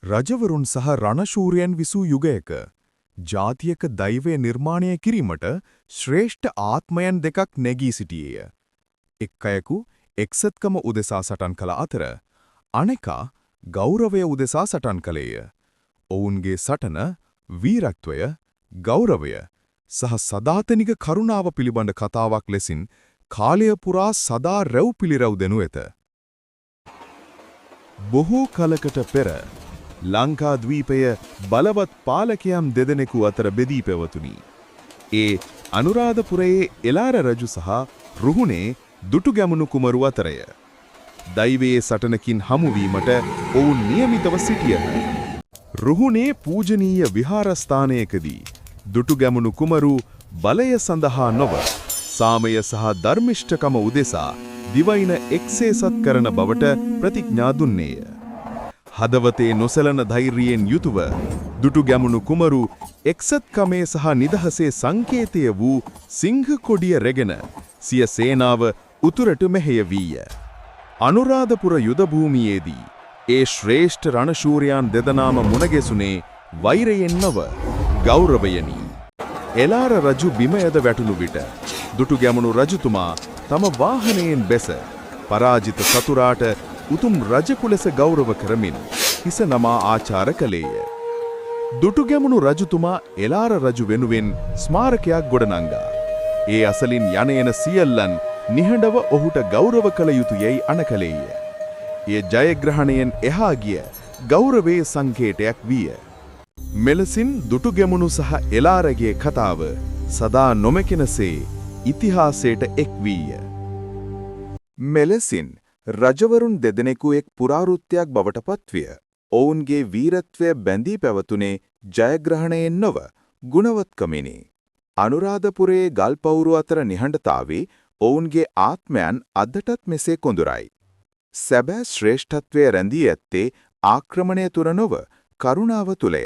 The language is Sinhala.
රජවරුන් සහ රණශූරයන් විසූ යුගයක ජාතියක දෛවය නිර්මාණය කිරීමට ශ්‍රේෂ්ඨ ආත්මයන් දෙකක් නැගී සිටියේය. එක් අයෙකු එක්සත්කම උදෙසා සටන් කළ අතර අනෙකා ගෞරවය උදෙසා සටන් කළේය. ඔවුන්ගේ සටන වීරත්වය, ගෞරවය සහ සදාතනික කරුණාව පිළිබඳ කතාවක් ලෙසින් කාලය පුරා සදා රැව් පිළිරැව් දෙනු ඇත. බොහෝ කලකට පෙර ලංකාද්වීපය බලවත් පාලකයන් දෙදෙනෙකු අතර බෙදී පැවතුණි. ඒ අනුරාධපුරයේ එලාර රජු සහ රුහුණේ දුටුගැමුණු කුමරු අතරය. දෛවයේ සටනකින් හමුවීමට ඔවුන් නියමිතව සිටියහ. රුහුණේ පූජනීය විහාරස්ථානයකදී දුටුගැමුණු කුමරු බලය සඳහා නොව සාමය සහ ධර්මිෂ්ඨකම උදෙසා දිවයින එක්සේසත් කරන බවට ප්‍රතිඥා දුන්නේය. හදවතේ නොසැලෙන ධෛර්යයෙන් යුතුව දුටුගැමුණු කුමරු එක්සත්කමේ සහ නිදහසේ සංකේතය වූ සිංහ කොඩිය රැගෙන සිය සේනාව උතුරට මෙහෙය වීය. අනුරාධපුර යුද භූමියේදී ඒ ශ්‍රේෂ්ඨ රණශූරයන් දෙදෙනාම මුණගැසුනේ වෛරයෙන් නොව ගෞරවයෙනි. එලාර රජු බිම ඇද වැටුණු විට දුටුගැමුණු රජතුමා තම වාහනයෙන් බැස පරාජිත සතුරාට උතුම් රජකු ලෙස ගෞරව කරමින් හිස නමා ආචාර කළේය. දුටුගැමුණු රජතුමා එලාර රජු වෙනුවෙන් ස්මාරකයක් ගොඩනංගා. ඒ අසලින් යන එන සියල්ලන් නිහඬව ඔහුට ගෞරව කළ යුතු යැයි අණකලේය. එය ජයග්‍රහණයෙන් එහා ගිය ගෞරවයේ සංකේතයක් විය. මෙලෙසින් දුටුගැමුණු සහ එලාරගේ කතාව සදා නොමැකෙනසේ ඉතිහාසයට එක් වීය. මෙලෙසින් රජවරුන් දෙදෙනෙකු එක් පුරාවෘත්තයක් බවට පත්විය. ඔවුන්ගේ වීරත්වය බැඳී පැවතුනේ ජයග්‍රහණයෙන් නොව ගුණවත්කමිනි. අනුරාධපුරයේ ගල්පවුරු අතර නිහඬතාවේ ඔවුන්ගේ ආත්මයන් අදටත් මෙසේ කොඳුරයි. සැබෑ ශ්‍රේෂ්ඨත්වය රැඳී ඇත්තේ ආක්‍රමණය තුර නොව කරුණාව තුලය.